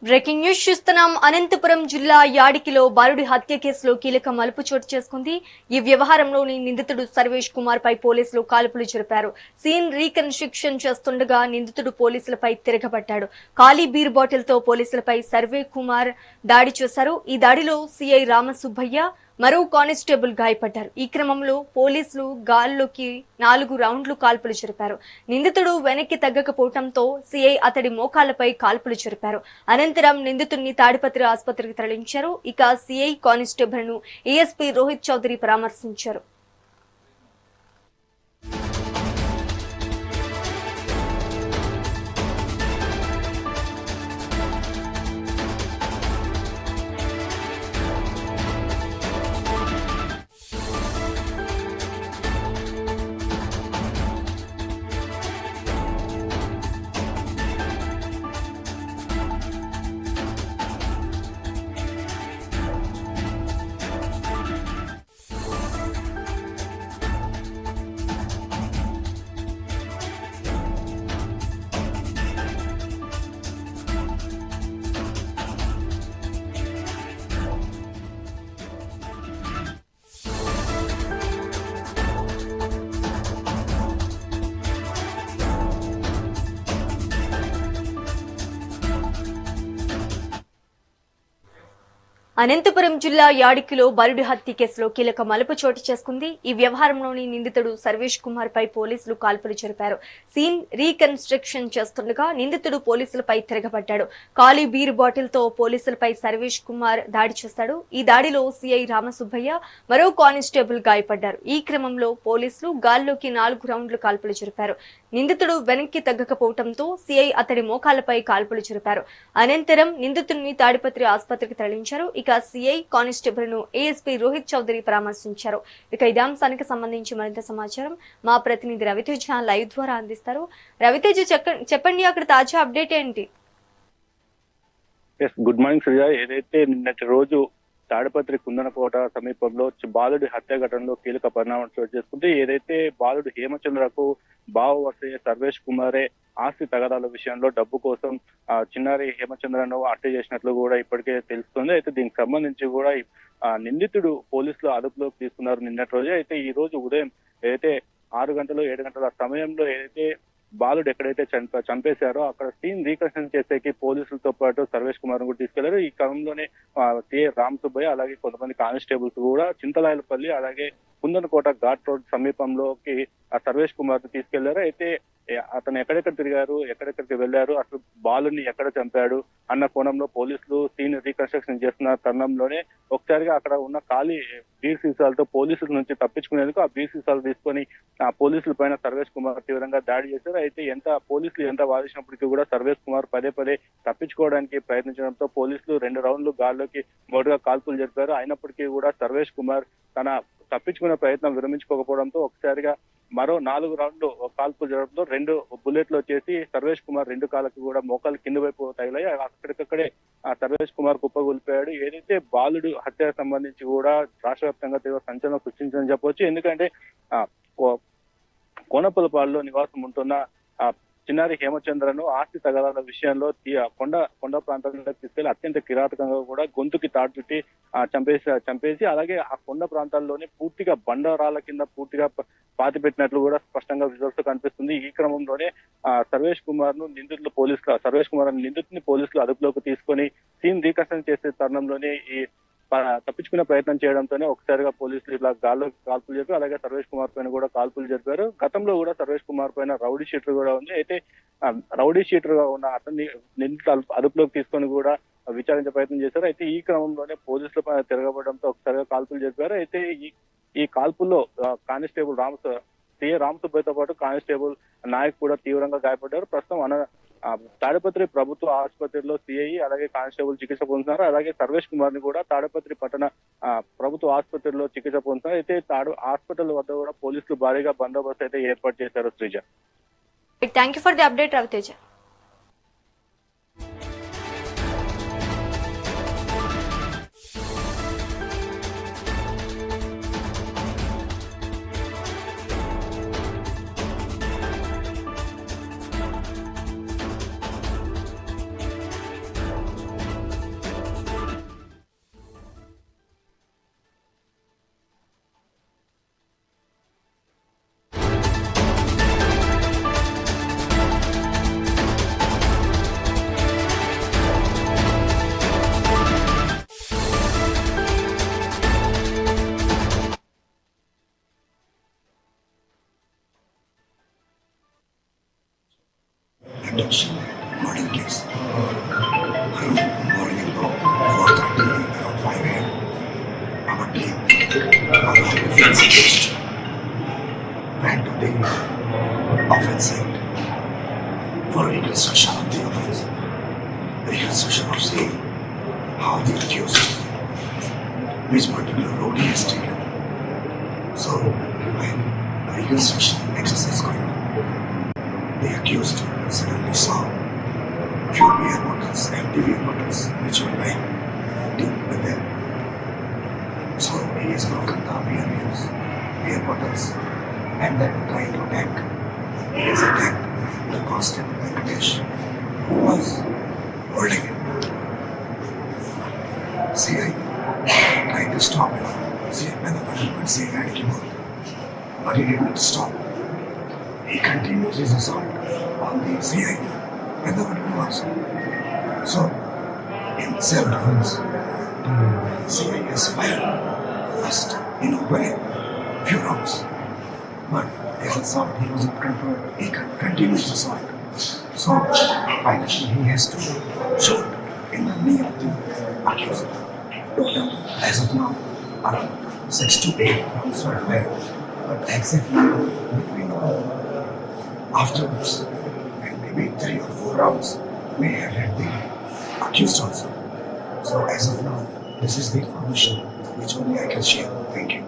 Breaking news చూస్తున్నాం. అనంతపురం జిల్లా యాడికిలో బాలుడి హత్య కేసులో కీలక మలుపు చోటు చేసుకుంది. ఈ వ్యవహారంలోని నిందితుడు సర్వేష్ కుమార్ పై పోలీసులు కాల్పులు జరిపారు. సీన్ రీకన్స్ట్రక్షన్ చేస్తుండగా నిందితుడు పోలీసులపై తిరగబడ్డాడు. ఖాళీ బీర్ బాటిల్ తో పోలీసులపై సర్వేష్ కుమార్ దాడి చేశారు. ఈ దాడిలో సిఐ రామసుబ్బయ్య మరో కానిస్టేబుల్ గాయపడ్డారు. ఈ క్రమంలో పోలీసులు గాల్లోకి 4 రౌండ్లు కాల్పులు జరిపారు. నిందితుడు వెనక్కి తగ్గకపోవడంతో సిఐ అతడి మోకాళ్లపై కాల్పులు జరిపారు. అనంతరం నిందితుడిని తాడిపత్రి ఆసుపత్రికి తరలించారు. ఇక సిఐ కానిస్టేబుల్ ను ఏఎస్పీ రోహిత్ చౌదరి పరామర్శించారు. అనంతపురం జిల్లా యాడికిలో బాలుడి హత్య కేసులో కీలక మలుపు చోటు చేసుకుంది. ఈ వ్యవహారంలోని నిందితుడు సర్వేష్ కుమార్ పై పోలీసులు కాల్పులు జరిపారు. సీన్ రీకన్స్ట్రక్షన్ చేస్తుండగా నిందితుడు పోలీసులపై తిరగబడ్డాడు. ఖాళీ బీర్ బాటిల్ తో పోలీసులపై సర్వేష్ కుమార్ దాడి చేశాడు. ఈ దాడిలో సిఐ రామసుబ్బయ్య మరో కానిస్టేబుల్ గాయపడ్డారు. ఈ క్రమంలో పోలీసులు గాల్లోకి 4 రౌండ్లు కాల్పులు జరిపారు. నిందితుడు వెనక్కి తగ్గకపోవడంతో సిఐ అతడి మోకాళ్లపై కాల్పులు జరిపారు. అనంతరం నిందితుడిని తాడిపత్రి ఆసుపత్రికి తరలించారు. ఇక సిఐ కానిస్టేబుల్ ను ఏఎస్పీ రోహిత్ చౌదరి పరామర్శించారు. ఇక ఇదే అంశానికి సంబంధించి మరింత సమాచారం మా ప్రతినిధి రవితేజ లైవ్ ద్వారా అందిస్తారు. రవితేజ చెప్పండి, అక్కడ తాజా అప్డేట్ ఏంటి? Good morning Sreeja. ఏదైతే నిన్నటి రోజు తాడిపత్రి కుందనకోట సమీపంలో బాలుడి హత్య ఘటనలో కీలక పరిణామం చోటు చేసుకుంది. ఏదైతే బాలుడు హేమచంద్రకు బావ వరుసయ్య సర్వేష్ కుమారే ఆస్తి తగాదాల విషయంలో డబ్బు కోసం చిన్నారి హేమచంద్రను హత్య చేసినట్లు కూడా ఇప్పటికే తెలుస్తుంది. అయితే దీనికి సంబంధించి కూడా నిందితుడు పోలీసులు అదుపులోకి తీసుకున్నారు నిన్నటి రోజు. అయితే ఈ రోజు ఉదయం ఏదైతే 6 గంటలు 7 గంటల సమయంలో ఏదైతే బాలుడు ఎక్కడైతే చంపేశారో అక్కడ సీన్ రీకన్స్ట్రక్షన్ చేసేకి పోలీసులతో పాటు సర్వేష్ కుమార్ కూడా తీసుకెళ్లారు. ఈ క్రమంలోనే సిఐ రామ్ సుబ్బయ్య అలాగే కొంతమంది కానిస్టేబుల్స్ కూడా చింతలాయలపల్లి అలాగే కుందనకోట ఘాట్ రోడ్ సమీపంలోకి ఆ సర్వేష్ కుమార్ ను తీసుకెళ్లారు. అయితే అతను ఎక్కడెక్కడ తిరిగారు, ఎక్కడెక్కడికి వెళ్లారు, అసలు బాలుని ఎక్కడ చంపాడు అన్న కోణంలో పోలీసులు సీన్ రీకన్స్ట్రక్షన్ చేస్తున్న తరుణంలోనే ఒకసారిగా అక్కడ ఉన్న ఖాళీ బీర్ సీసాలతో పోలీసుల నుంచి తప్పించుకునేందుకు ఆ బీర్ సీసాలు తీసుకొని ఆ పోలీసుల పైన సర్వేష్ కుమార్ తీవ్రంగా దాడి చేశారు. అయితే పోలీసులు ఎంత వాదించినప్పటికీ కూడా సర్వేష్ కుమార్ పదే తప్పించుకోవడానికి ప్రయత్నించడంతో పోలీసులు 2 రౌండ్లు గాల్లోకి మొదటగా కాల్పులు జరిపారు. అయినప్పటికీ కూడా సర్వేష్ కుమార్ తన తప్పించుకునే ప్రయత్నం విరమించుకోకపోవడంతో ఒకసారిగా మరో 4 రౌండ్లు కాల్పులు జరగడంతో 2 బుల్లెట్లు వచ్చేసి సర్వేష్ కుమార్ 2 కాళ్ళకు కూడా మోకాలు కింద వైపు తగిలాయి. అక్కడికక్కడే ఆ సర్వేష్ కుమార్ కుప్పగొలిపాడు. ఏదైతే బాలుడు హత్యకు సంబంధించి కూడా రాష్ట్ర వ్యాప్తంగా తీవ్ర సంచలనం సృష్టించని చెప్పవచ్చు. ఎందుకంటే కోనపలపాడులో నివాసం ఉంటున్న చిన్నారి హేమచంద్రను ఆస్తి తగాదాల విషయంలో కొండ ప్రాంతాల్లో తీసుకెళ్లి అత్యంత కిరాతకంగా కూడా గొంతుకి తాడు చుట్టి చంపేసి అలాగే ఆ కొండ ప్రాంతాల్లోనే పూర్తిగా బండరాల కింద పూర్తిగా పాతి పెట్టినట్లు కూడా స్పష్టంగా విజువల్స్ కనిపిస్తుంది. ఈ క్రమంలోనే సర్వేష్ కుమార్ నిందితుని పోలీసులు అదుపులోకి తీసుకొని సీన్ రీకన్స్ట్రక్షన్ చేసే తరుణంలోనే ఈ తప్పించుకునే ప్రయత్నం చేయడంతోనే ఒకసారిగా పోలీసులు ఇలా గాల్లో కాల్పులు జరిపారు. అలాగే సర్వేష్ కుమార్ పైన కూడా కాల్పులు జరిపారు. గతంలో కూడా సర్వేష్ కుమార్ పైన రౌడీ షీటర్ కూడా ఉంది. అయితే రౌడీ షీటర్ గా ఉన్న అతన్ని నిందితులు అదుపులోకి తీసుకొని కూడా విచారించే ప్రయత్నం చేశారు. అయితే ఈ క్రమంలోనే పోలీసుల పైన తిరగబడడంతో ఒకసారిగా కాల్పులు జరిపారు. అయితే ఈ కాల్పుల్లో కానిస్టేబుల్ సిఐ రామసుబ్బయ్యతో పాటు కానిస్టేబుల్ నాయక్ కూడా తీవ్రంగా గాయపడ్డారు. ప్రస్తుతం తాడిపత్రి ప్రభుత్వ ఆసుపత్రిలో సిఐ అలాగే కానిస్టేబుల్ చికిత్స పొందుతున్నారు. అలాగే సర్వేష్ కుమార్ ని కూడా తాడిపత్రి పట్టణ ప్రభుత్వ ఆసుపత్రిలో చికిత్స పొందుతున్నారు. అయితే హాస్పిటల్ వద్ద కూడా పోలీసులు భారీగా బందోబస్తు అయితే ఏర్పాటు చేశారు. Sreeja, thank you for the update Raviteja. abduction and murder case. Around morning of 4:30, around 5 a.m., our team, along with the investigation, went to the offense site for reconstruction of the offense, reconstruction of seeing how the accused, which particular road he has taken. So, when reconstruction exercise going on, the accused suddenly saw few beer bottles, empty beer bottles, which were lying deep with them. So he has broken the beer bottles, and then trying to attack. He has attacked the constant Venkatesh, who was holding him. CI tried to stop him. CI but CI had him out. But he did not stop. He continues his assault on the CI and the Venkatesh also. So, in self-defense, the CI has fired first in opening few rounds. But his assault, he was not controlled. He continues his assault. So, finally, he has to shoot in the knee of the accused. Total, as of now, around 6 to 8 rounds were fired. But exactly between afterwards, and maybe 3 or 4 rounds may have hit the accused also. So, as of now, this is the information which only I can share. Thank you.